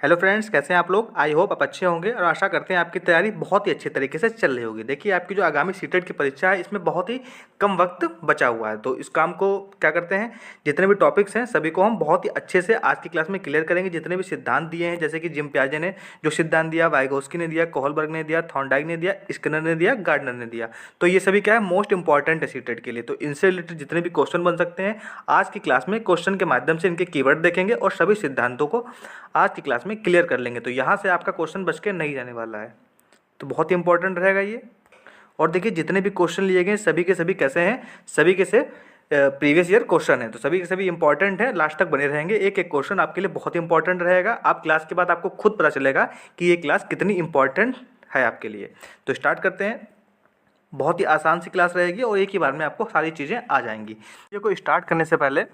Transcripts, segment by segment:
Hello friends, कैसे हैं आप लोग। आई होप आप अच्छे होंगे और आशा करते हैं आपकी तैयारी बहुत ही अच्छे तरीके से चल रही होगी। देखिए, आपकी जो आगामी सीटेट की परीक्षा है इसमें बहुत ही कम वक्त बचा हुआ है, तो इस काम को क्या करते हैं, जितने भी टॉपिक्स हैं सभी को हम बहुत ही अच्छे से आज की क्लास में क्लियर करेंगे। जितने भी सिद्धांत दिए हैं, जैसे कि जिम पियाजे ने जो सिद्धांत दिया, वाइगोस्की ने दिया, कोहलबर्ग ने दिया, थॉर्नडाइक ने दिया, स्किनर ने दिया, गार्डनर ने दिया, तो ये सभी क्या है, मोस्ट इंपॉर्टेंट है सीटेट के लिए। तो इनसे रिलेटेड जितने भी क्वेश्चन बन सकते हैं आज की क्लास में क्वेश्चन के माध्यम से इनके कीवर्ड देखेंगे और सभी सिद्धांतों को आज की क्लास में क्लियर कर लेंगे। तो यहाँ से आपका क्वेश्चन बच के नहीं जाने वाला है, तो बहुत ही इंपॉर्टेंट रहेगा ये। और देखिए, जितने भी क्वेश्चन लिए गए सभी के सभी कैसे हैं, सभी के से प्रीवियस ईयर क्वेश्चन है, तो सभी के सभी इंपॉर्टेंट है। लास्ट तक बने रहेंगे, एक एक क्वेश्चन आपके लिए बहुत इंपॉर्टेंट रहेगा। आप क्लास के बाद आपको खुद पता चलेगा कि ये क्लास कितनी इंपॉर्टेंट है आपके लिए। तो स्टार्ट करते हैं। बहुत ही आसान सी क्लास रहेगी और एक ही बार में आपको सारी चीज़ें आ जाएंगी। वीडियो को स्टार्ट करने से पहले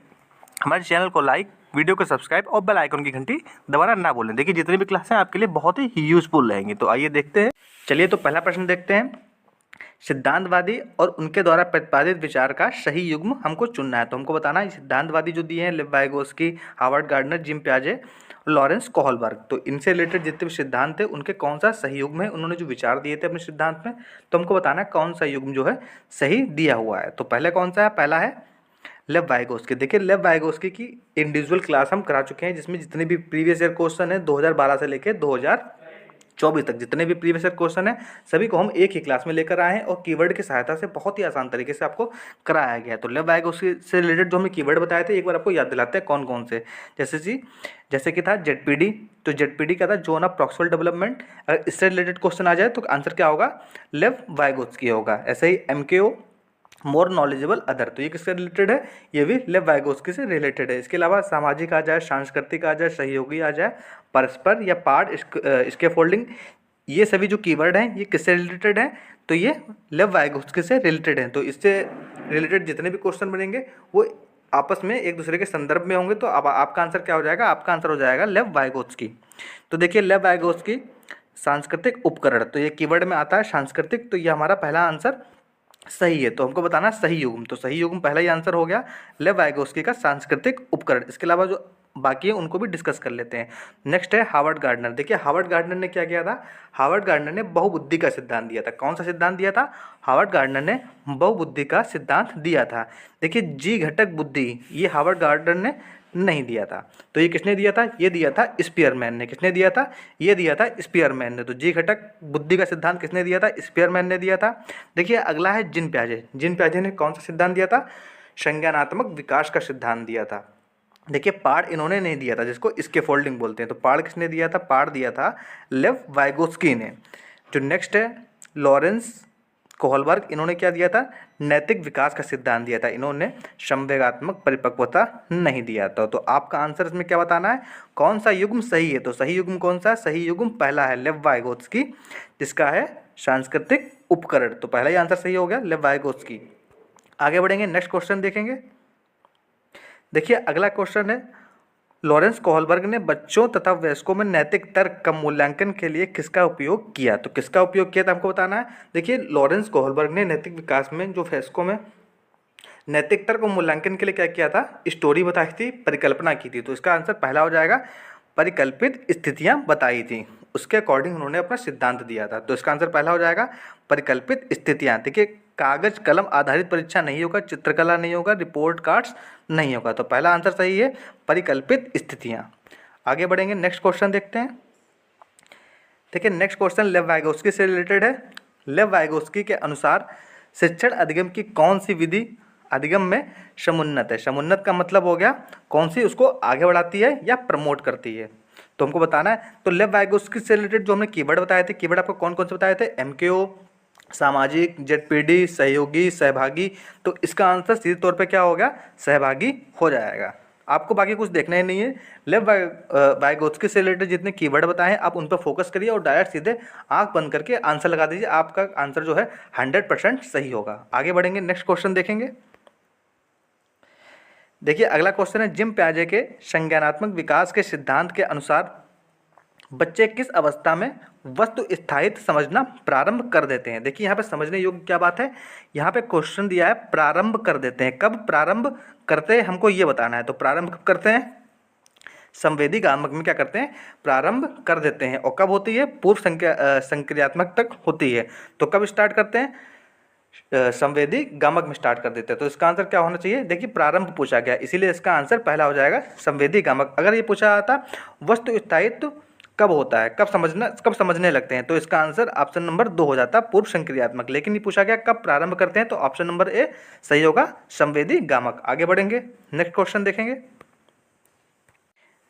हमारे चैनल को लाइक, वीडियो को सब्सक्राइब और बेल आइकन की घंटी दबाना ना भूलें। देखिए, जितनी भी क्लास हैं आपके लिए बहुत ही यूजफुल रहेंगी। तो आइए देखते हैं। चलिए, तो पहला प्रश्न देखते हैं। सिद्धांतवादी और उनके द्वारा प्रतिपादित विचार का सही युग्म हमको चुनना है। तो हमको बताना है सिद्धांतवादी जो दिए हैं, Lev Vygotsky, Harvard Gardner, Jim पियाजे, लॉरेंस कोहलबर्ग, तो इनसे रिलेटेड जितने भी सिद्धांत थे उनके कौन सा सही युग्म है, उन्होंने जो विचार दिए थे अपने सिद्धांत में, तो हमको बताना है कौन सा युग्म जो है सही दिया हुआ है। तो पहले कौन सा है, पहला है लेव वाइगोस्की। देखिए, लेव वाइगोस्की की इंडिविजुअल क्लास हम करा चुके हैं, जिसमें जितने भी प्रीवियस ईयर क्वेश्चन है 2012 से लेकर 2024 तक जितने भी प्रीवियस ईयर क्वेश्चन है सभी को हम एक ही क्लास में लेकर आए हैं और कीवर्ड की सहायता से बहुत ही आसान तरीके से आपको कराया गया है। तो लेव वाइगोस्की से रिलेटेड जो हमें कीवर्ड बताए थे एक बार आपको याद दिलाते हैं कौन कौन से। जैसे कि था जेडपीडी, तो जेडपीडी क्या था, जोन ऑफ प्रॉक्सिमल डेवलपमेंट। अगर इससे रिलेटेड क्वेश्चन आ जाए तो आंसर क्या होगा, लेव वाइगोस्की होगा। ऐसे ही एमकेओ, मोर नॉलेजेबल अदर, तो ये किससे रिलेटेड है, ये भी लेव वाइगोस्की से रिलेटेड है। इसके अलावा सामाजिक आ जाए, सांस्कृतिक आ जाए, सहयोगी आ जाए, परस्पर या पार्ट, इसके फोल्डिंग, ये सभी जो कीवर्ड हैं ये किससे रिलेटेड हैं, तो ये लेव वाइगोस्की से रिलेटेड हैं। तो इससे रिलेटेड जितने भी क्वेश्चन बनेंगे वो आपस में एक दूसरे के संदर्भ में होंगे। तो अब आपका आंसर क्या हो जाएगा, आपका आंसर हो जाएगा लेव वाइगोस्की। तो देखिए, लेव वाइगोस्की सांस्कृतिक उपकरण, तो ये कीवर्ड में आता है सांस्कृतिक, तो ये हमारा पहला आंसर सही है। तो हमको बताना सही युग्म, तो सही युग्म पहला ही आंसर हो गया, लेव वाइगोस्की का सांस्कृतिक उपकरण। इसके अलावा जो बाकी है उनको भी डिस्कस कर लेते हैं। नेक्स्ट है हार्वर्ड गार्डनर। देखिए, हार्वर्ड गार्डनर ने क्या किया था, हार्वर्ड गार्डनर ने बहुबुद्धि का सिद्धांत दिया था। कौन सा सिद्धांत दिया था, हार्वर्ड गार्डनर ने बहुबुद्धि का सिद्धांत दिया था। देखिए, जी घटक बुद्धि, ये हार्वर्ड गार्डनर ने नहीं दिया था। तो ये किसने दिया था, ये दिया था स्पीयरमैन ने। किसने दिया था, ये दिया था स्पीयरमैन ने। तो जी घटक बुद्धि का सिद्धांत किसने दिया था, स्पीयरमैन ने दिया था। देखिए, अगला है जिन पियाजे। जिन पियाजे ने कौन सा सिद्धांत दिया था, संज्ञानात्मक विकास का सिद्धांत दिया था। देखिए, पाड़ इन्होंने नहीं दिया था, जिसको इसके फोल्डिंग बोलते हैं। तो पाड़ किसने दिया था, पाड़ दिया था लेव वाइगोस्की ने। जो नेक्स्ट है लॉरेंस कोहलबर्ग, इन्होंने क्या दिया था, नैतिक विकास का सिद्धांत दिया था। इन्होंने संवेगात्मक परिपक्वता नहीं दिया था। तो आपका आंसर इसमें क्या बताना है, कौन सा युग्म सही है। तो सही युग्म कौन सा है, सही युग्म पहला है लेव वाइगोस्की, जिसका है सांस्कृतिक उपकरण। तो पहला ही आंसर सही हो गया, लेव वाइगोस्की। आगे बढ़ेंगे, नेक्स्ट क्वेश्चन देखेंगे। देखिए, अगला क्वेश्चन है, लॉरेंस कोहलबर्ग ने बच्चों तथा वयस्कों में नैतिक तर्क का मूल्यांकन के लिए किसका उपयोग किया। तो किसका उपयोग किया था हमको बताना है। देखिए, लॉरेंस कोहलबर्ग ने नैतिक विकास में जो वयस्कों में नैतिक तर्क मूल्यांकन के लिए क्या किया था, स्टोरी बताई थी, परिकल्पना की थी। तो इसका आंसर पहला हो जाएगा, परिकल्पित स्थितियां बताई थी, उसके अकॉर्डिंग उन्होंने अपना सिद्धांत दिया था। तो इसका आंसर पहला हो जाएगा, परिकल्पित स्थितियां। देखिए, कागज कलम आधारित परीक्षा नहीं होगा, चित्रकला नहीं होगा, रिपोर्ट कार्ड्स नहीं होगा। तो पहला आंसर सही है, परिकल्पित स्थितियां। आगे बढ़ेंगे, नेक्स्ट क्वेश्चन देखते हैं। देखिए, नेक्स्ट क्वेश्चन लेव वाइगोस्की से रिलेटेड है। लेव वाइगोस्की के अनुसार शिक्षण अधिगम की कौन सी विधि अधिगम में समुन्नत है। समुन्नत का मतलब हो गया कौन सी उसको आगे बढ़ाती है या प्रमोट करती है। तो हमको बताना है। तो लेव वाइगोस्की से रिलेटेड जो हमने कीवर्ड बताए थे, कीवर्ड आपको कौन कौन से बताए थे, एमकेओ, सामाजिक, जेडपीडी, सहयोगी, सहभागी। तो इसका आंसर सीधे तौर पे क्या हो गया, सहभागी हो जाएगा। आपको बाकी कुछ देखना ही नहीं है। लेव वाइगोत्स्की से रिलेटेड जितने कीवर्ड बताए हैं आप उन पर फोकस करिए और डायरेक्ट सीधे आंख बंद करके आंसर लगा दीजिए। आपका आंसर जो है 100% सही होगा। आगे बढ़ेंगे, नेक्स्ट क्वेश्चन देखेंगे। देखिए, अगला क्वेश्चन है, जिम पियाजे के संज्ञानात्मक विकास के सिद्धांत के अनुसार बच्चे किस अवस्था में वस्तु स्थायित्व समझना प्रारंभ कर देते हैं। देखिए, यहाँ पे समझने योग्य क्या बात है, यहाँ पे क्वेश्चन दिया है प्रारंभ कर देते हैं। कब प्रारंभ करते हैं हमको ये बताना है। तो प्रारंभ कब करते हैं, संवेदी गामक में क्या करते हैं, प्रारंभ कर देते हैं। और कब होती है, पूर्व संक्रियात्मक तक होती है। तो कब स्टार्ट करते हैं, संवेदी गामक में स्टार्ट कर देते हैं। तो इसका आंसर क्या होना चाहिए, देखिए प्रारंभ पूछा गया, इसीलिए इसका आंसर पहला हो जाएगा संवेदी गामक। अगर ये पूछा जाता वस्तु स्थायित्व कब होता है, कब समझने लगते हैं, तो इसका आंसर ऑप्शन नंबर 2 हो जाता पूर्व संक्रियात्मक। लेकिन ये पूछा गया कब प्रारंभ करते हैं, तो ऑप्शन नंबर ए सही होगा, संवेदी गामक। आगे बढ़ेंगे, नेक्स्ट क्वेश्चन देखेंगे।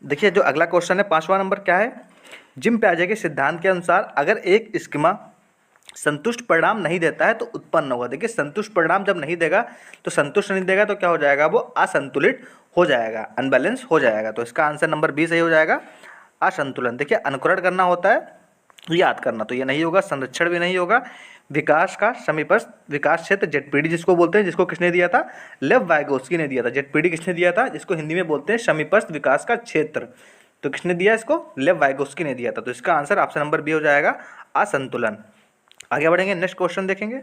देखिए जो अगला क्वेश्चन है 5वां नंबर क्या है, जिम प्याजे के सिद्धांत के अनुसार अगर एक स्कीमा संतुष्ट परिणाम नहीं देता है तो उत्पन्न होगा। देखिए संतुष्ट परिणाम जब नहीं देगा, तो संतुष्ट नहीं देगा तो क्या हो जाएगा, वो असंतुलित हो जाएगा, अनबैलेंस हो जाएगा। तो इसका आंसर नंबर बी सही हो जाएगा, असंतुलन। देखिए अनुकरण करना होता है, याद करना, तो ये नहीं होगा। संरक्षण भी नहीं होगा। विकास का समीपस्थ विकास क्षेत्र जेडपीडी जिसको बोलते हैं, जिसको किसने दिया था, लेव वाइगोस्की ने दिया था। जेडपीडी किसने दिया था, जिसको हिंदी में बोलते हैं समीपस्थ विकास का क्षेत्र, तो किसने दिया इसको, लेव वाइगोस्की ने दिया था। तो इसका आंसर ऑप्शन नंबर बी हो जाएगा, असंतुलन। आगे बढ़ेंगे, नेक्स्ट क्वेश्चन देखेंगे।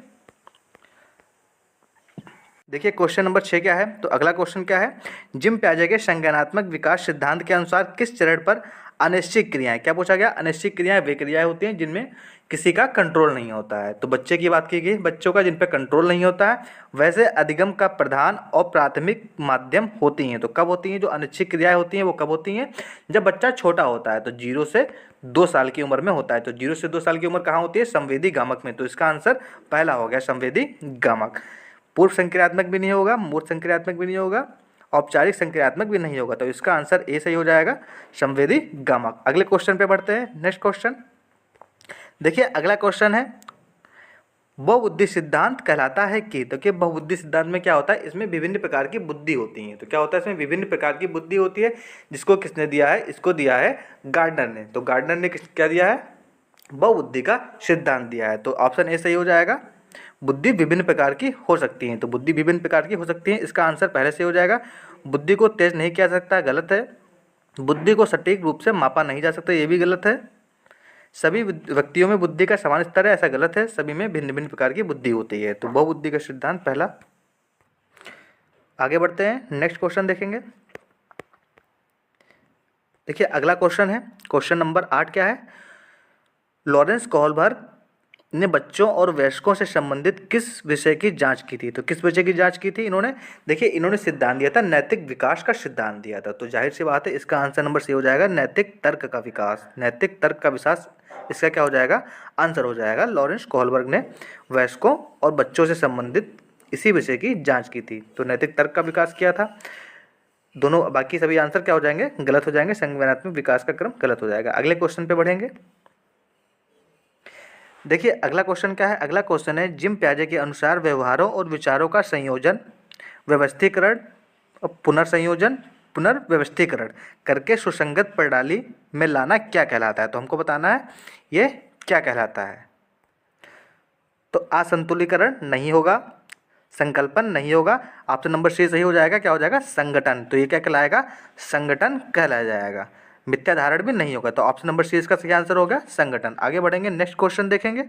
देखिए क्वेश्चन नंबर 6 क्या है, तो अगला क्वेश्चन क्या है, जिम प्याजे के संज्ञानात्मक विकास सिद्धांत के अनुसार किस चरण पर अनिश्चित क्रियाएं, क्या पूछा गया, अनिश्चित क्रियाएं वे क्रियाएं होती हैं जिनमें किसी का कंट्रोल नहीं होता है। तो बच्चे की बात की गई, बच्चों का जिन पे कंट्रोल नहीं होता है, वैसे अधिगम का प्रधान और प्राथमिक माध्यम होती हैं। तो कब होती हैं जो अनिश्चित क्रियाएं होती हैं, वो कब होती हैं, जब बच्चा छोटा होता है, तो 0 से 2 साल की उम्र में होता है। तो 0 से 2 साल की उम्र कहाँ होती है, संवेदी गामक में। तो इसका आंसर पहला हो गया, संवेदी गामक। पूर्व संक्रियात्मक भी नहीं होगा, मूर्त संक्रियात्मक भी नहीं होगा, औपचारिक संक्रियात्मक भी नहीं होगा। तो इसका आंसर ए सही हो जाएगा, संवेदी गामक। अगले क्वेश्चन पे बढ़ते हैं, नेक्स्ट क्वेश्चन देखिए। अगला क्वेश्चन है, बहुबुद्धि सिद्धांत कहलाता है कि, तो क्या बहुबुद्धि सिद्धांत में क्या होता है, इसमें विभिन्न प्रकार की बुद्धि होती है। तो क्या होता है, इसमें विभिन्न प्रकार की बुद्धि होती है, जिसको किसने दिया है, इसको दिया है गार्डनर ने। तो गार्डनर ने क्या दिया है, बहुबुद्धि का सिद्धांत दिया है। तो ऑप्शन ए सही हो जाएगा, बुद्धि विभिन्न प्रकार की हो सकती है। तो बुद्धि विभिन्न प्रकार की हो सकती है, इसका आंसर पहले से हो जाएगा। बुद्धि को तेज नहीं किया जा सकता, गलत है। बुद्धि को सटीक रूप से मापा नहीं जा सकता, ये भी गलत है। सभी व्यक्तियों में बुद्धि का समान स्तर है, ऐसा गलत है। सभी में भिन्न भिन्न प्रकार की बुद्धि होती है। तो बहुबुद्धि का सिद्धांत पहला। आगे बढ़ते हैं, नेक्स्ट क्वेश्चन देखेंगे। देखिए अगला क्वेश्चन है, क्वेश्चन नंबर 8 क्या है, लॉरेंस कोहलबर्ग ने बच्चों और वयस्कों से संबंधित किस विषय की जांच की थी। तो किस विषय की जांच की थी इन्होंने, देखिए इन्होंने सिद्धांत दिया था, नैतिक विकास का सिद्धांत दिया था। तो जाहिर सी बात है इसका आंसर नंबर सी हो जाएगा, नैतिक तर्क का विकास। नैतिक तर्क का विकास इसका क्या हो जाएगा, आंसर हो जाएगा। लॉरेंस कोहलबर्ग ने वयस्कों और बच्चों से संबंधित इसी विषय की जाँच की थी, तो नैतिक तर्क का विकास किया था। दोनों बाकी सभी आंसर क्या हो जाएंगे, गलत हो जाएंगे। संज्ञानात्मक विकास का क्रम गलत हो जाएगा। अगले क्वेश्चन पे बढ़ेंगे। देखिए अगला क्वेश्चन क्या है, अगला क्वेश्चन है, जिम प्याजे के अनुसार व्यवहारों और विचारों का संयोजन, व्यवस्थीकरण और पुनर्संयोजन, पुनर्व्यवस्थीकरण करके सुसंगत प्रणाली में लाना क्या कहलाता है। तो हमको बताना है ये क्या कहलाता है। तो असंतुलीकरण नहीं होगा, संकल्पन नहीं होगा, ऑप्शन नंबर सी सही हो जाएगा, क्या हो जाएगा, संगठन। तो ये क्या कहलाएगा, संगठन कहलाया जाएगा। मिथ्या धारण भी नहीं होगा, तो ऑप्शन नंबर सी इसका सही आंसर हो गया, संगठन। आगे बढ़ेंगे, नेक्स्ट क्वेश्चन देखेंगे।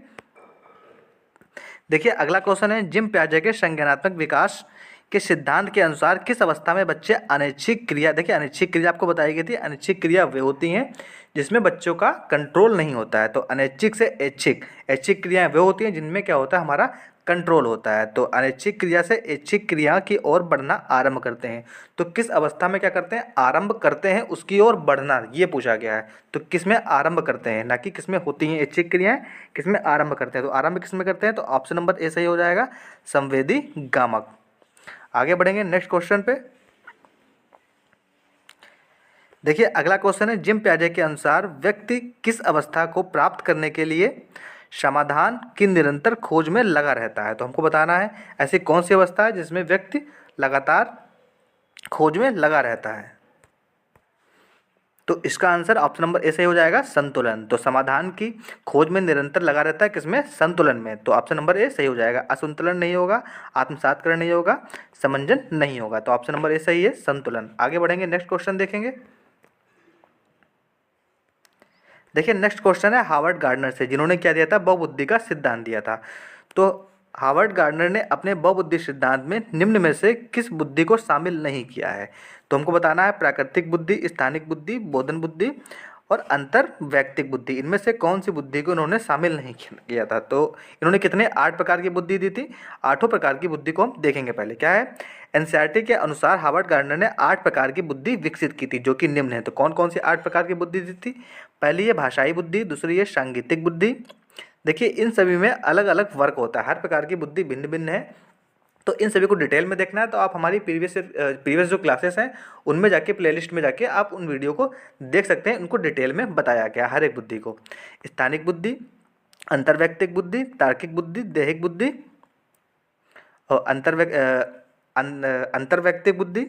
देखिए अगला क्वेश्चन है, जिम प्याजे के संज्ञानात्मक विकास के सिद्धांत के अनुसार किस अवस्था में बच्चे अनैच्छिक क्रिया, देखिए अनैच्छिक क्रिया आपको बताई गई थी, अनैच्छिक क्रिया वे होती हैं जिसमें बच्चों का कंट्रोल नहीं होता है। तो अनैच्छिक से ऐच्छिक, ऐच्छिक क्रियाएं वे होती हैं जिनमें क्या होता है, हमारा कंट्रोल होता है। तो अनैच्छिक क्रिया से ऐच्छिक क्रिया की ओर बढ़ना आरंभ करते हैं। तो किस अवस्था में क्या करते हैं, आरंभ करते हैं उसकी ओर बढ़ना, ये पूछा गया है। तो किस में आरंभ करते हैं, ना कि किस में होती हैं ऐच्छिक क्रियाएं, किस में आरंभ करते हैं। तो आरंभ किस में करते हैं, तो ऑप्शन नंबर ए सही हो जाएगा, संवेदी गामक। आगे बढ़ेंगे नेक्स्ट क्वेश्चन पे। देखिए अगला क्वेश्चन है, जिम प्याजे के अनुसार व्यक्ति किस अवस्था को प्राप्त करने के लिए समाधान की निरंतर खोज में लगा रहता है। तो हमको बताना है ऐसी कौन सी अवस्था है जिसमें व्यक्ति लगातार खोज में लगा रहता है। तो इसका आंसर ऑप्शन नंबर ए सही हो जाएगा, संतुलन। तो समाधान की खोज में निरंतर लगा रहता है किसमें, संतुलन में। तो ऑप्शन नंबर ए सही हो जाएगा। असंतुलन नहीं होगा, आत्मसातकरण नहीं होगा, समंजन नहीं होगा। तो ऑप्शन नंबर ए सही है, संतुलन। आगे बढ़ेंगे, नेक्स्ट क्वेश्चन देखेंगे। देखिए नेक्स्ट क्वेश्चन है हार्वर्ड गार्डनर से, जिन्होंने क्या दिया था, बहुबुद्धि का सिद्धांत दिया था। तो हावर्ड गार्डनर ने अपने बहुबुद्धि सिद्धांत में निम्न में से किस बुद्धि को शामिल नहीं किया है? तो हमको बताना है प्राकृतिक बुद्धि, स्थानिक बुद्धि, बोधन बुद्धि और अंतर वैयक्तिक बुद्धि, इनमें से कौन सी बुद्धि को उन्होंने शामिल नहीं किया था? तो इन्होंने कितने 8 प्रकार की बुद्धि दी थी। 8 प्रकार की बुद्धि को हम देखेंगे। पहले क्या है, एनसीईआरटी के अनुसार हावर्ड गार्डनर ने 8 प्रकार की बुद्धि विकसित की थी जो कि निम्न है। तो कौन कौन सी 8 प्रकार की बुद्धि दी थी? पहली है भाषाई बुद्धि, दूसरी है सांगीतिक बुद्धि। देखिए इन सभी में अलग अलग वर्क होता है, हर प्रकार की बुद्धि भिन्न भिन्न है। तो इन सभी को डिटेल में देखना है तो आप हमारी प्रीवियस जो क्लासेस हैं उनमें जाके प्लेलिस्ट में जाके आप उन वीडियो को देख सकते हैं। उनको डिटेल में बताया गया हर एक बुद्धि को। स्थानिक बुद्धि, अंतर्वैयक्तिक बुद्धि, तार्किक बुद्धि, दैहिक बुद्धि और अंतर्वैयक्तिक बुद्धि,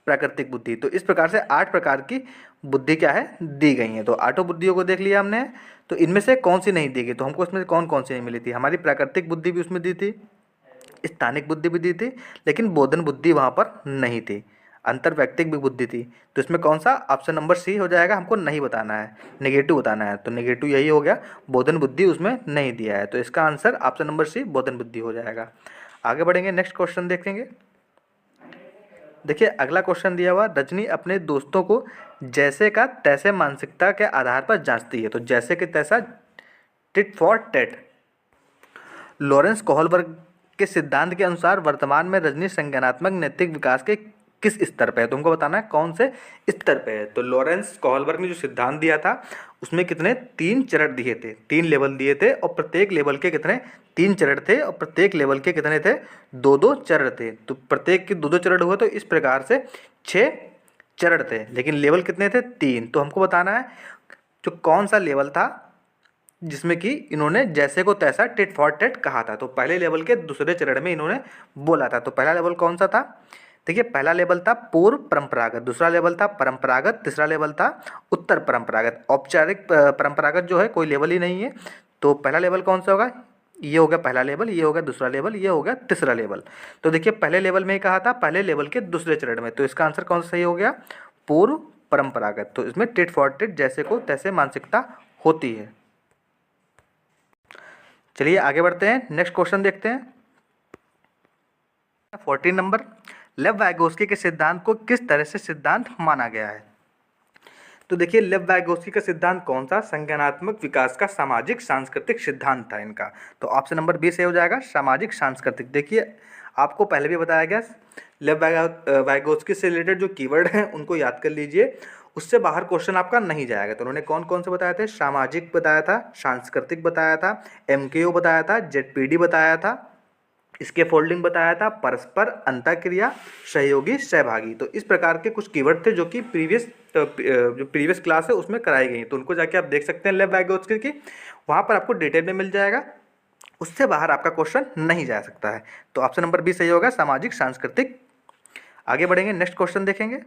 प्राकृतिक बुद्धि। तो इस प्रकार से 8 प्रकार की बुद्धि क्या है दी गई है। तो 8 बुद्धियों को देख लिया हमने। तो इनमें से कौन सी नहीं दी गई? तो हमको इसमें कौन कौन सी नहीं मिली थी? हमारी प्राकृतिक बुद्धि भी उसमें दी थी, स्थानिक बुद्धि भी दी थी, लेकिन बोधन बुद्धि वहाँ पर नहीं थी। अंतर्वैयक्तिक भी बुद्धि थी। तो इसमें कौन सा? ऑप्शन नंबर सी हो जाएगा। हमको नहीं बताना है, नेगेटिव बताना है। तो नेगेटिव यही हो गया, बोधन बुद्धि उसमें नहीं दिया है। तो इसका आंसर ऑप्शन नंबर सी बोधन बुद्धि हो जाएगा। आगे बढ़ेंगे, नेक्स्ट क्वेश्चन देखेंगे। देखिए अगला क्वेश्चन दिया हुआ, रजनी अपने दोस्तों को जैसे का तैसे मानसिकता के आधार पर जांचती है। तो जैसे कि तैसा, tit for tat. Lawrence Kohlberg के सिद्धांत के अनुसार वर्तमान में रजनी संज्ञानात्मक नैतिक विकास के किस स्तर पे है? तुमको बताना है कौन से स्तर पे है। तो लॉरेंस कोहलबर्ग ने जो सिद्धांत दिया था उसमें कितने 3 चरण दिए थे, 3 लेवल दिए थे और प्रत्येक लेवल के कितने 3 चरण थे और प्रत्येक लेवल के कितने थे 2-2 चरण थे। तो प्रत्येक के 2-2 चरण हुए तो इस प्रकार से 6 चरण थे, लेकिन लेवल कितने थे 3। तो हमको बताना है जो कौन सा लेवल था जिसमें कि इन्होंने जैसे को तैसा टिट फॉर टैट कहा था। तो पहले लेवल के दूसरे चरण में इन्होंने बोला था। तो पहला लेवल कौन सा था? देखिए पहला लेवल था पूर्व परंपरागत, दूसरा लेवल था परंपरागत, तीसरा लेवल था उत्तर परंपरागत। औपचारिक परंपरागत जो है कोई लेवल ही नहीं है। तो पहला लेवल कौन सा होगा? ये हो गया पहला लेवल, ये हो गया दूसरा लेवल, ये हो गया तीसरा लेवल। तो देखिए पहले लेवल में ही कहा था, पहले लेवल के दूसरे चरण में। तो इसका आंसर कौन सा सही हो गया? पूर्व परंपरागत। तो इसमें टिट फॉर टिट, जैसे को तैसे मानसिकता होती है। चलिए आगे बढ़ते हैं, नेक्स्ट क्वेश्चन देखते हैं। 14 नंबर, लेव वाइगोस्की के सिद्धांत को किस तरह से सिद्धांत माना गया है? तो देखिए लेव वाइगोस्की का सिद्धांत कौन सा? संज्ञानात्मक विकास का सामाजिक सांस्कृतिक सिद्धांत था इनका। तो ऑप्शन नंबर बी से हो जाएगा सामाजिक सांस्कृतिक। देखिए आपको पहले भी बताया गया, लेव वाइगोस्की से रिलेटेड जो कीवर्ड हैं उनको याद कर लीजिए, उससे बाहर क्वेश्चन आपका नहीं जाएगा। तो उन्होंने कौन कौन से बताए थे? सामाजिक बताया था, सांस्कृतिक बताया था, एमकेओ बताया था, जेडपीडी बताया था, इसके फोल्डिंग बताया था, परस्पर, अंतःक्रिया, सहयोगी, सहभागी। तो इस प्रकार के कुछ कीवर्ड थे जो कि जो प्रीवियस क्लास है उसमें कराई गई। तो उनको जाके आप देख सकते हैं लेव वाइगोत्स्की की, वहाँ पर आपको डिटेल में मिल जाएगा, उससे बाहर आपका क्वेश्चन नहीं जा सकता है। तो ऑप्शन नंबर बी सही होगा, सामाजिक सांस्कृतिक। आगे बढ़ेंगे, नेक्स्ट क्वेश्चन देखेंगे।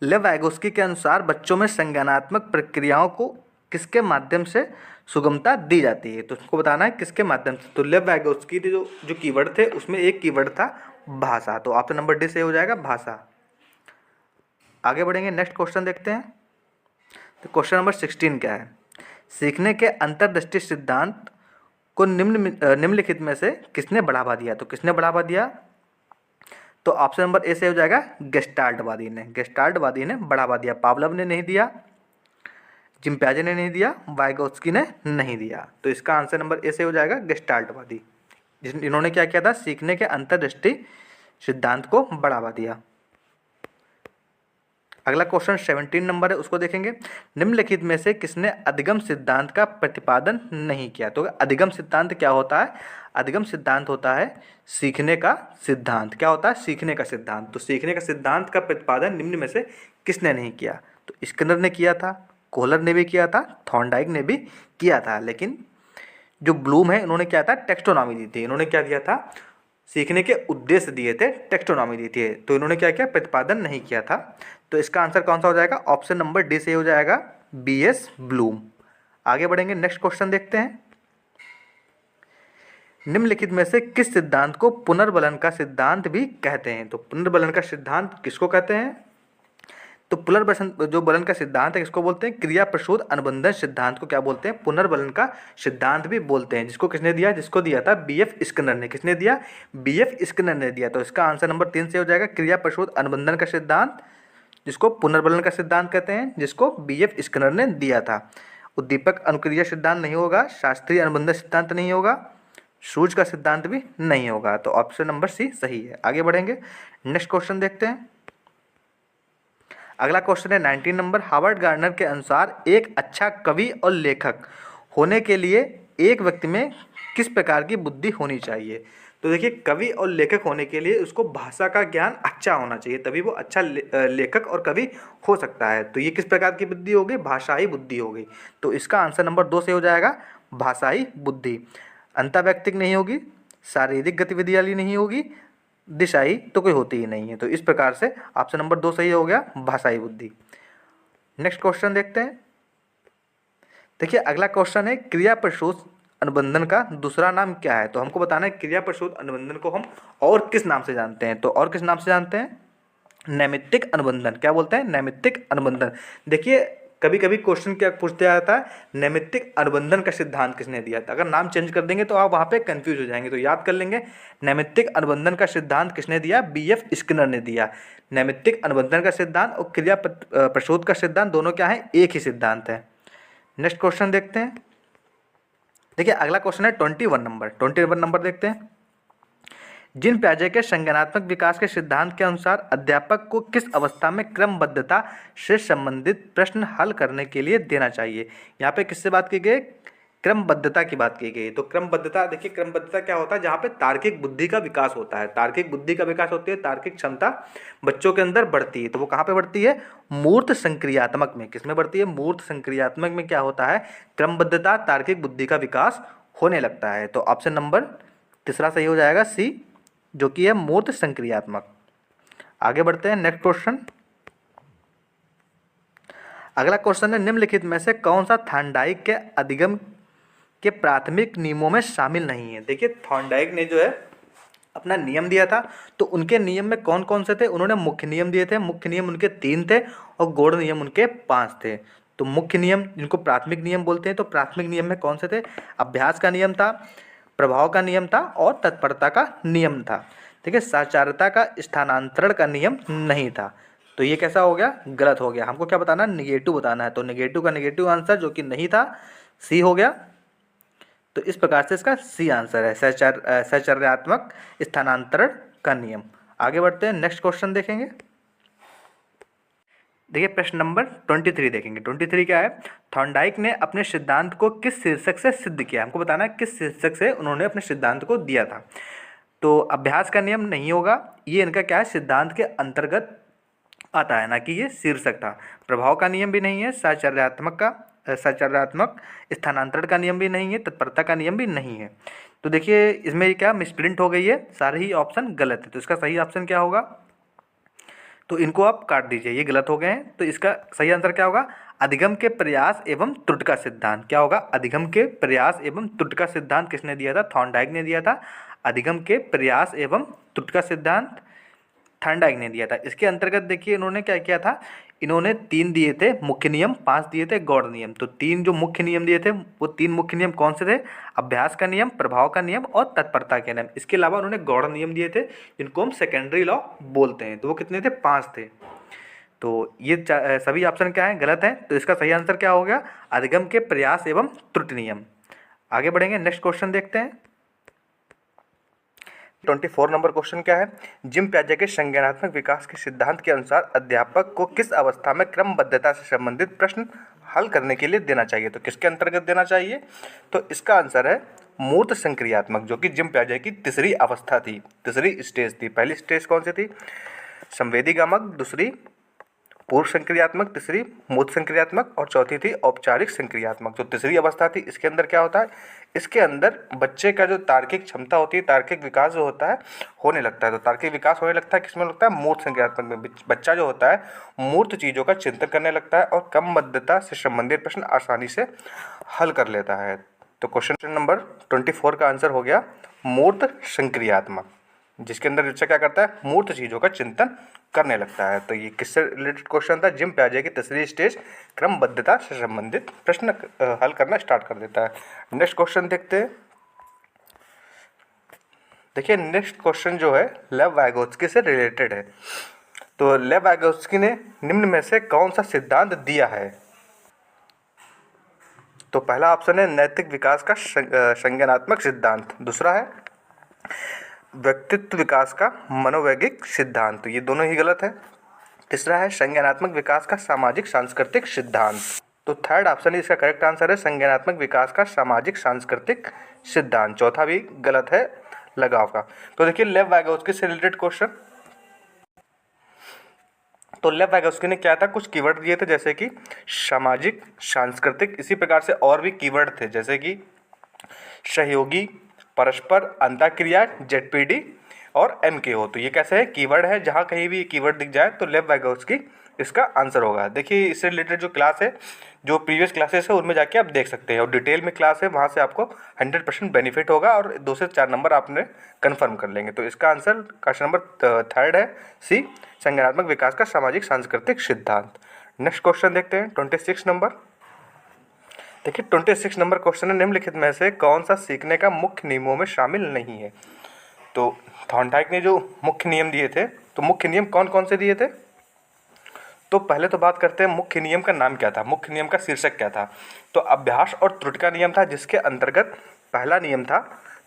लेव वाइगोस्की के अनुसार बच्चों में संज्ञानात्मक प्रक्रियाओं को किसके माध्यम से सुगमता दी जाती है? तो उसको बताना है किसके माध्यम से। तो लेव वाइगोस्की के जो कीवर्ड थे उसमें एक कीवर्ड था भाषा। तो ऑप्शन नंबर डी से हो जाएगा भाषा। आगे बढ़ेंगे, नेक्स्ट क्वेश्चन देखते हैं। तो क्वेश्चन नंबर 16 क्या है? सीखने के अंतर्दृष्टि सिद्धांत को निम्नलिखित में से किसने बढ़ावा दिया? तो किसने बढ़ावा दिया? तो ऑप्शन नंबर ए से हो जाएगा गेस्टाल्टवादी ने। गेस्टाल्टवादी ने बढ़ावा दिया, पावलव ने नहीं दिया, जिम पियाजे ने नहीं दिया, वाइगोत्स्की ने नहीं दिया। तो इसका आंसर नंबर ए से हो जाएगा गेस्टाल्टवादी। इन्होंने क्या किया था? सीखने के अंतर्दृष्टि सिद्धांत को बढ़ावा दिया। अगला क्वेश्चन 17 नंबर है, उसको देखेंगे। निम्नलिखित में से किसने अधिगम सिद्धांत का प्रतिपादन नहीं किया? तो अधिगम सिद्धांत क्या होता है? अधिगम सिद्धांत होता है सीखने का सिद्धांत। क्या होता है? सीखने का सिद्धांत। तो सीखने का सिद्धांत का प्रतिपादन निम्न में से किसने नहीं किया? तो स्किनर ने किया था, कोहलर ने भी किया था, थॉर्नडाइक ने भी किया था। लेकिन जो ब्लूम है इन्होंने क्या था? टेक्स्टोनॉमी दी थी। इन्होंने क्या दिया था? सीखने के उद्देश्य दिए थे, टेक्स्टोनॉमी दी थी। तो इन्होंने क्या किया? प्रतिपादन नहीं किया था। तो इसका आंसर कौन सा हो जाएगा? ऑप्शन नंबर डी से हो जाएगा बीएस ब्लूम। आगे बढ़ेंगे, नेक्स्ट क्वेश्चन देखते हैं। निम्नलिखित में से किस सिद्धांत को पुनर्बलन का सिद्धांत भी कहते हैं? तो पुनर्बलन का सिद्धांत किसको कहते हैं? तो पुनर्वसन जो बलन का सिद्धांत है किसको बोलते हैं? क्रिया प्रसूत अनुबंधन सिद्धांत को क्या बोलते हैं? पुनर्बलन का सिद्धांत भी बोलते हैं। जिसको किसने दिया? जिसको दिया था बीएफ स्किनर ने। किसने दिया? बीएफ स्किनर ने दिया। तो इसका आंसर नंबर 3 से हो जाएगा क्रिया प्रसूत अनुबंधन का सिद्धांत, जिसको पुनर्बलन का सिद्धांत कहते हैं, जिसको बीएफ स्किनर ने दिया था। उद्दीपक अनुक्रिया सिद्धांत नहीं होगा, शास्त्रीय अनुबंधन सिद्धांत नहीं होगा, सूज का सिद्धांत भी नहीं होगा। तो ऑप्शन नंबर सी सही है। आगे बढ़ेंगे, नेक्स्ट क्वेश्चन देखते हैं। अगला क्वेश्चन है 19 नंबर। हावर्ड गार्डनर के अनुसार एक अच्छा कवि और लेखक होने के लिए एक व्यक्ति में किस प्रकार की बुद्धि होनी चाहिए? तो देखिए, कवि और लेखक होने के लिए उसको भाषा का ज्ञान अच्छा होना चाहिए, तभी वो अच्छा लेखक और कवि हो सकता है। तो ये किस प्रकार की बुद्धि होगी? भाषाई बुद्धि होगी। तो इसका आंसर नंबर 2 से हो जाएगा भाषाई बुद्धि। अंतःवैयक्तिक नहीं होगी, शारीरिक गतिविधि वाली नहीं होगी, दिशाई तो कोई होती ही नहीं है। तो इस प्रकार से ऑप्शन नंबर 2 सही हो गया, भाषाई बुद्धि। नेक्स्ट क्वेश्चन देखते हैं। देखिए, अगला क्वेश्चन है क्रिया प्रसूत अनुबंधन का दूसरा नाम क्या है? तो हमको बताना है क्रिया प्रसूत अनुबंधन को हम और किस नाम से जानते हैं। तो और किस नाम से जानते हैं? नैमित्तिक अनुबंधन। क्या बोलते हैं? नैमित्तिक अनुबंधन। देखिए, कभी कभी क्वेश्चन क्या पूछते जाता है, नैमित्तिक अनुबंधन का सिद्धांत किसने दिया था? अगर नाम चेंज कर देंगे तो आप वहाँ पे कंफ्यूज हो जाएंगे। तो याद कर लेंगे, नैमित्तिक अनुबंधन का सिद्धांत किसने दिया? बीएफ स्किनर ने दिया। नैमित्तिक अनुबंधन का सिद्धांत और क्रिया प्रसूत का सिद्धांत दोनों क्या है? एक ही सिद्धांत है। नेक्स्ट क्वेश्चन देखते हैं। देखिए, अगला क्वेश्चन है 21 नंबर। 21 नंबर देखते हैं। जिन पियाजे के संज्ञानात्मक विकास के सिद्धांत के अनुसार अध्यापक को किस अवस्था में क्रमबद्धता से संबंधित प्रश्न हल करने के लिए देना चाहिए? यहाँ पे किससे बात की गई? क्रमबद्धता की बात की गई। तो क्रमबद्धता, देखिए क्रमबद्धता क्या होता है? जहाँ पे तार्किक बुद्धि का विकास होता है। तार्किक बुद्धि का विकास होती है, तार्किक क्षमता बच्चों के अंदर बढ़ती है। तो वो कहाँ पे बढ़ती है? मूर्त संक्रियात्मक में। किसमें बढ़ती है? मूर्त संक्रियात्मक में क्या होता है? क्रमबद्धता, तार्किक बुद्धि का विकास होने लगता है। तो ऑप्शन नंबर तीसरा सही हो जाएगा, सी, जो कि है मूर्त संक्रियात्मक। आगे बढ़ते हैं, नेक्स्ट क्वेश्चन। अगला क्वेश्चन है निम्नलिखित में से कौन सा थॉर्नडाइक के अधिगम के प्राथमिक नियमों में शामिल नहीं है? देखिए, थॉर्नडाइक ने जो है अपना नियम दिया था, तो उनके नियम में कौन कौन से थे? उन्होंने मुख्य नियम दिए थे। मुख्य नियम उनके 3 थे और गौड़ नियम उनके 5 थे। तो मुख्य नियम, जिनको प्राथमिक नियम बोलते हैं, तो प्राथमिक नियम में कौन से थे? अभ्यास का नियम था, प्रभाव का नियम था और तत्परता का नियम था। ठीक है, साचारता का स्थानांतरण का नियम नहीं था। तो ये कैसा हो गया? गलत हो गया। हमको क्या बताना? निगेटिव बताना है। तो निगेटिव का निगेटिव आंसर जो कि नहीं था, सी हो गया। तो इस प्रकार से इसका सी आंसर है, सहचर्यात्मक स्थानांतरण का नियम। आगे बढ़ते हैं, नेक्स्ट क्वेश्चन देखेंगे। देखिए, प्रश्न नंबर 23 देखेंगे। 23 क्या है? थॉर्नडाइक ने अपने सिद्धांत को किस शीर्षक से सिद्ध किया? हमको बताना है किस शीर्षक से उन्होंने अपने सिद्धांत को दिया था। तो अभ्यास का नियम नहीं होगा, ये इनका क्या है? सिद्धांत के अंतर्गत आता है, ना कि ये शीर्षक था। प्रभाव का नियम भी नहीं है, साचार्यात्मक स्थानांतरण का नियम भी नहीं है, तत्परता का नियम भी नहीं है। तो देखिए, इसमें क्या मिसप्रिंट हो गई है, सारे ही ऑप्शन गलत है। तो इसका सही ऑप्शन क्या होगा? तो इनको आप काट दीजिए, ये गलत हो गए हैं। तो इसका सही आंसर क्या होगा? अधिगम के प्रयास एवं त्रुटि का सिद्धांत। क्या होगा? अधिगम के प्रयास एवं त्रुटि का सिद्धांत किसने दिया था? थॉर्नडाइक ने दिया था। अधिगम के प्रयास एवं त्रुटि का सिद्धांत थॉर्नडाइक ने दिया था। इसके अंतर्गत देखिए, इन्होंने क्या किया था? इन्होंने 3 दिए थे मुख्य नियम, 5 दिए थे गौड़ नियम। तो 3 जो मुख्य नियम दिए थे, वो 3 मुख्य नियम कौन से थे? अभ्यास का नियम, प्रभाव का नियम और तत्परता के नियम। इसके अलावा उन्होंने गौड़ नियम दिए थे, जिनको हम सेकेंडरी लॉ बोलते हैं। तो वो कितने थे? 5 थे। तो ये सभी ऑप्शन क्या है? गलत है। तो इसका सही आंसर क्या हो गया? अधिगम के प्रयास एवं त्रुटि नियम। आगे बढ़ेंगे, नेक्स्ट क्वेश्चन देखते हैं। 24 नंबर क्वेश्चन क्या है? जिम पियाजे के संज्ञानात्मक विकास के सिद्धांत के अनुसार अध्यापक को किस अवस्था में क्रमबद्धता से संबंधित प्रश्न हल करने के लिए देना चाहिए? तो किसके अंतर्गत देना चाहिए? तो इसका आंसर है मूर्त संक्रियात्मक, जो कि जिम पियाजे की तीसरी अवस्था थी, तीसरी स्टेज थी। पहली स्टेज कौन सी थी? संवेदीगामक, दूसरी पूर्व संक्रियात्मक, तीसरी मूर्त संक्रियात्मक और चौथी थी औपचारिक संक्रियात्मक। जो तीसरी अवस्था थी, इसके अंदर क्या होता है? इसके अंदर बच्चे का जो तार्किक क्षमता होती है, तार्किक विकास जो होता है, होने लगता है। तो तार्किक विकास होने लगता है किसमें लगता है? मूर्त संक्रियात्मक में। बच्चा जो होता है मूर्त चीज़ों का चिंतन करने लगता है और क्रमबद्धता से संबंधित प्रश्न आसानी से हल कर लेता है। तो क्वेश्चन नंबर 24 का आंसर हो गया मूर्त संक्रियात्मक। जिसके अंदर बच्चा क्या करता है, मूर्त चीज़ों का चिंतन करने लगता है। तो ये किससे रिलेटेड क्वेश्चन था, जिम पियाजे की तीसरी स्टेज क्रमबद्धता से संबंधित प्रश्न हल करना स्टार्ट कर देता है। नेक्स्ट क्वेश्चन देखते हैं। देखिए नेक्स्ट क्वेश्चन जो है लेव वाइगोत्स्की से रिलेटेड है। तो लेव वाइगोत्स्की ने निम्न में से कौन सा सिद्धांत दिया है। तो पहला ऑप्शन है नैतिक विकास का संज्ञानात्मक सिद्धांत, दूसरा है व्यक्तित्व विकास का मनोवैज्ञानिक सिद्धांत, तो ये दोनों ही गलत है। तीसरा है संज्ञानात्मक विकास का सामाजिक सांस्कृतिक सिद्धांत। तो थर्ड ऑप्शन इसका करेक्ट आंसर है संज्ञानात्मक विकास का सामाजिक सांस्कृतिक सिद्धांत। चौथा भी गलत है लगाव का। तो देखिए लेव वाइगोत्स्की से रिलेटेड क्वेश्चन। तो लेव वाइगोत्स्की ने क्या था, कुछ कीवर्ड दिए थे जैसे कि सामाजिक, सांस्कृतिक, इसी प्रकार से और भी कीवर्ड थे जैसे कि सहयोगी, परस्पर, अंतःक्रिया, जेडपीडी और एमकेओ। तो ये कैसे है, कीवर्ड है, जहाँ कहीं भी कीवर्ड दिख जाए तो लेव वाइगोत्स्की इसका आंसर होगा। देखिए इससे रिलेटेड जो क्लास है, जो प्रीवियस क्लासेस है उनमें जाके आप देख सकते हैं, और डिटेल में क्लास है, वहाँ से आपको 100% बेनिफिट होगा और 2 से 4 नंबर आपने कन्फर्म कर लेंगे। तो इसका आंसर क्वेश्चन नंबर थर्ड है सी, संज्ञानात्मक विकास का सामाजिक सांस्कृतिक सिद्धांत। नेक्स्ट क्वेश्चन देखते हैं 26 नंबर। देखिए 26 नंबर क्वेश्चन है, निम्नलिखित में से कौन सा सीखने का मुख्य नियमों में शामिल नहीं है। तो थॉर्नडाइक ने जो मुख्य नियम दिए थे, तो मुख्य नियम कौन कौन से दिए थे। तो पहले तो बात करते हैं मुख्य नियम का नाम क्या था, मुख्य नियम का शीर्षक क्या था। तो अभ्यास और त्रुटि का नियम था, जिसके अंतर्गत पहला नियम था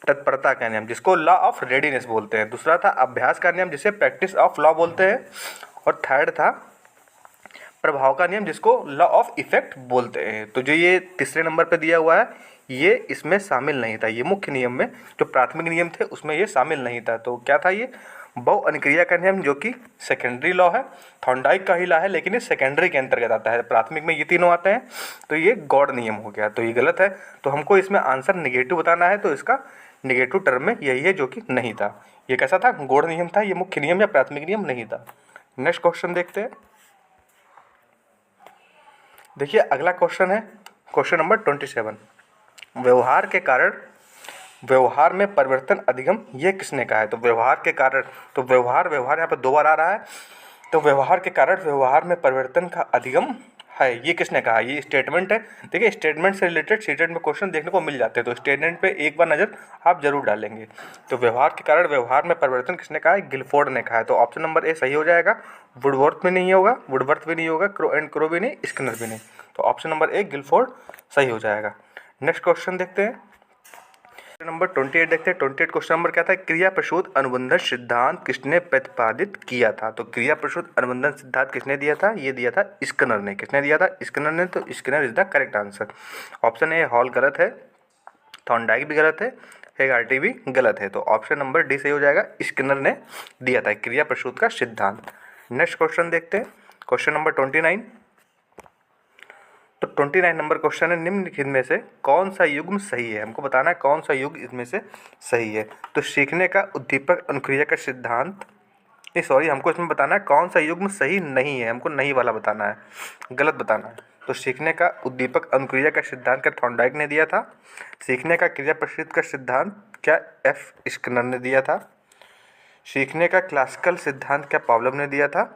तत्परता का नियम, जिसको लॉ ऑफ रेडीनेस बोलते हैं। दूसरा था अभ्यास का नियम, जिसे प्रैक्टिस ऑफ लॉ बोलते हैं। और थर्ड था प्रभाव का नियम, जिसको लॉ ऑफ इफेक्ट बोलते हैं। तो जो ये तीसरे नंबर पे दिया हुआ है, ये इसमें शामिल नहीं था। ये मुख्य नियम में जो प्राथमिक नियम थे उसमें ये शामिल नहीं था। तो क्या था ये, बहु अनुक्रिया का नियम, जो कि सेकेंडरी लॉ है, थॉर्नडाइक का ही लॉ है, लेकिन ये सेकेंडरी के अंतर्गत आता है। प्राथमिक में ये तीनों आते हैं, तो ये गॉड नियम हो गया। तो ये गलत है। तो हमको इसमें आंसर निगेटिव बताना है, तो इसका निगेटिव टर्म में यही है, जो कि नहीं था। ये कैसा था, गॉड नियम था, ये मुख्य नियम या प्राथमिक नियम नहीं था। नेक्स्ट क्वेश्चन देखते हैं। देखिए अगला क्वेश्चन है क्वेश्चन नंबर 27। व्यवहार के कारण व्यवहार में परिवर्तन अधिगम, ये किसने कहा है। तो व्यवहार के कारण, तो व्यवहार यहाँ पर 2 बार आ रहा है। तो व्यवहार के कारण व्यवहार में परिवर्तन का अधिगम है, ये किसने कहा, ये स्टेटमेंट है। देखिए स्टेटमेंट से रिलेटेड सीटेट में क्वेश्चन देखने को मिल जाते हैं, तो स्टेटमेंट पे एक बार नज़र आप जरूर डालेंगे। तो व्यवहार के कारण व्यवहार में परिवर्तन किसने कहा है, गिलफोर्ड ने कहा है। तो ऑप्शन नंबर ए सही हो जाएगा। वुडवर्थ में नहीं होगा, वुडवर्थ भी नहीं होगा, क्रो भी नहीं, स्किनर भी नहीं। तो ऑप्शन नंबर ए गिलफोर्ड सही हो जाएगा। नेक्स्ट क्वेश्चन देखते हैं नंबर 28 देखते हैं। 28 क्वेश्चन नंबर क्या था, क्रिया प्रसूत अनुबंधन सिद्धांत किसने प्रतिपादित किया था। तो क्रिया प्रसूत अनुबंधन सिद्धांत किसने दिया था, ये दिया था स्किनर ने। किसने दिया था, स्किनर ने। तो Skinner is the correct answer. Option A hall गलत है, थॉर्नडाइक भी गलत है, हेगार्टी भी गलत है। तो ऑप्शन नंबर डी सही हो जाएगा, स्किनर ने दिया था क्रिया प्रसूत का सिद्धांत। नेक्स्ट क्वेश्चन देखते हैं क्वेश्चन नंबर 29। तो 29 नंबर क्वेश्चन है, निम्नलिखित में से कौन सा युग्म सही है। हमको बताना है कौन सा युग्म इसमें से सही है। तो सीखने का उद्दीपक अनुक्रिया का सिद्धांत, नहीं सॉरी, हमको इसमें बताना है कौन सा युग्म सही नहीं है। हमको नहीं वाला बताना है, गलत बताना है। तो सीखने का उद्दीपक अनुक्रिया का सिद्धांत क्या थॉर्नडाइक ने दिया था। सीखने का क्रिया प्रसिद्ध का सिद्धांत क्या एफ स्किनर ने दिया था। सीखने का क्लासिकल सिद्धांत क्या पावलोव ने दिया था।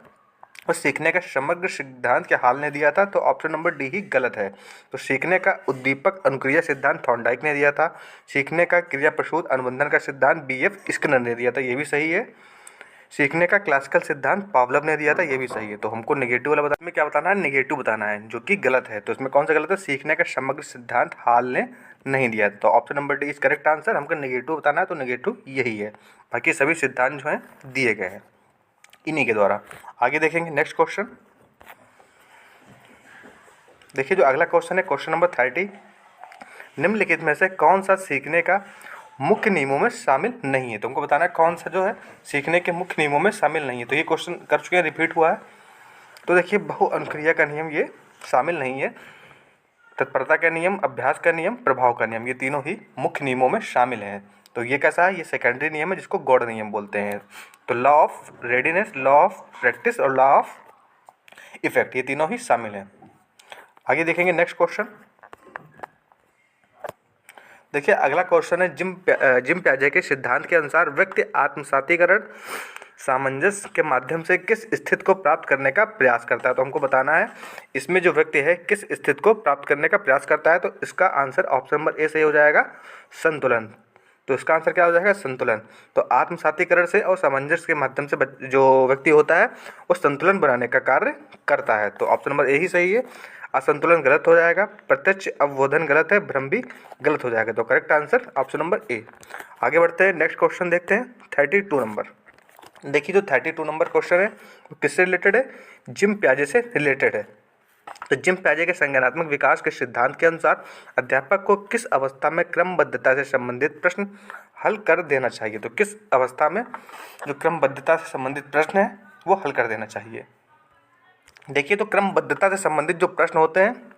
और सीखने का समग्र सिद्धांत क्या हाल ने दिया था। तो ऑप्शन नंबर डी ही गलत है। तो सीखने का उद्दीपक अनुक्रिया सिद्धांत थॉर्नडाइक ने दिया था। सीखने का क्रिया प्रसूत अनुबंधन का सिद्धांत बीएफ स्किनर ने दिया था, ये भी सही है। सीखने का क्लासिकल सिद्धांत पावलोव ने दिया था, ये भी सही है। तो हमको नेगेटिव वाला बताने में क्या बताना है, नेगेटिव बताना है, जो कि गलत है। तो इसमें कौन सा गलत है, सीखने का समग्र सिद्धांत हाल ने नहीं दिया। तो option number D is correct answer. हमको नेगेटिव बताना है, तो नेगेटिव यही है। बाकी सभी सिद्धांत जो हैं दिए गए हैं इन्हीं के द्वारा। आगे देखेंगे नेक्स्ट क्वेश्चन। देखिए जो अगला क्वेश्चन है क्वेश्चन नंबर 30। निम्नलिखित में से कौन सा सीखने का मुख्य नियमों में शामिल नहीं है। तुमको बताना है कौन सा जो है सीखने के मुख्य नियमों में शामिल नहीं है। तो ये क्वेश्चन कर चुके हैं, रिपीट हुआ है। तो देखिए बहु अनुक्रिया का नियम ये शामिल नहीं है। तत्परता का नियम, अभ्यास का नियम, प्रभाव का नियम, ये तीनों ही मुख्य नियमों में शामिल हैं। तो ये कैसा है, ये सेकेंडरी नियम है, जिसको गॉड नियम बोलते हैं। तो law of readiness, law of practice और लॉ ऑफ इफेक्ट, ये तीनों ही शामिल हैं। आगे देखेंगे नेक्स्ट क्वेश्चन। देखिए अगला क्वेश्चन है, जिम पियाजे के सिद्धांत के अनुसार व्यक्ति आत्मसातीकरण सामंजस्य के माध्यम से किस स्थिति को प्राप्त करने का प्रयास करता है। तो हमको बताना है इसमें जो व्यक्ति है किस स्थिति को प्राप्त करने का प्रयास करता है। तो इसका आंसर ऑप्शन नंबर ए सही हो जाएगा, संतुलन। तो इसका आंसर क्या हो जाएगा, संतुलन। तो आत्मसातीकरण से और सामंजस्य के माध्यम से जो व्यक्ति होता है वो संतुलन बनाने का कार्य करता है। तो ऑप्शन नंबर ए ही सही है, असंतुलन गलत हो जाएगा, प्रत्यक्ष अवबोधन गलत है, भ्रम भी गलत हो जाएगा। तो correct answer option number A. आगे बढ़ते हैं, नेक्स्ट क्वेश्चन देखते हैं 32 नंबर। देखिए जो 32 नंबर क्वेश्चन है वो किससे रिलेटेड है, जिम पियाजे से रिलेटेड है। तो जिम पियाजे के संज्ञानात्मक विकास के सिद्धांत के अनुसार अध्यापक को किस अवस्था में क्रमबद्धता से संबंधित प्रश्न हल कर देना चाहिए। तो किस अवस्था में जो क्रमबद्धता से संबंधित प्रश्न है वो हल कर देना चाहिए। देखिए तो क्रमबद्धता से संबंधित जो प्रश्न होते हैं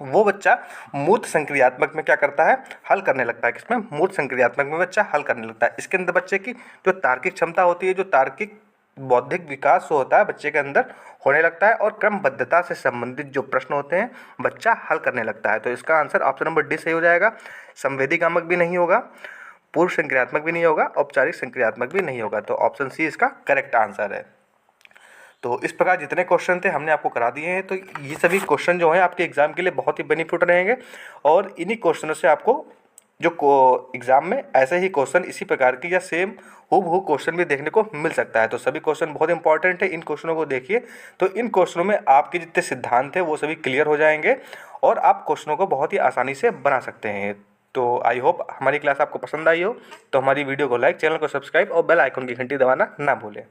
वो बच्चा मूर्त संक्रियात्मक में क्या करता है, हल करने लगता है। किसमें, मूर्त संक्रियात्मक में बच्चा हल करने लगता है। इसके अंदर बच्चे की जो तार्किक क्षमता होती है, जो तार्किक बौद्धिक विकास होता है बच्चे के अंदर होने लगता है, और क्रमबद्धता से संबंधित जो प्रश्न होते हैं बच्चा हल करने लगता है। तो इसका आंसर ऑप्शन नंबर डी सही हो जाएगा। संवेदीगामक भी नहीं होगा, पूर्व संक्रियात्मक भी नहीं होगा, औपचारिक संक्रियात्मक भी नहीं होगा। तो ऑप्शन सी इसका करेक्ट आंसर है। तो इस प्रकार जितने क्वेश्चन थे हमने आपको करा दिए हैं। तो ये सभी क्वेश्चन जो हैं आपके एग्ज़ाम के लिए बहुत ही बेनिफिट रहेंगे, और इन्हीं क्वेश्चनों से आपको जो एग्ज़ाम में ऐसे ही क्वेश्चन इसी प्रकार की या सेम हूबहू क्वेश्चन भी देखने को मिल सकता है। तो सभी क्वेश्चन बहुत इंपॉर्टेंट है, इन क्वेश्चनों को देखिए। तो इन क्वेश्चनों में आपके जितने सिद्धांत हैं वो सभी क्लियर हो जाएंगे, और आप क्वेश्चनों को बहुत ही आसानी से बना सकते हैं। तो आई होप हमारी क्लास आपको पसंद आई हो। तो हमारी वीडियो को लाइक, चैनल को सब्सक्राइब और बेल आइकन की घंटी दबाना ना भूलें।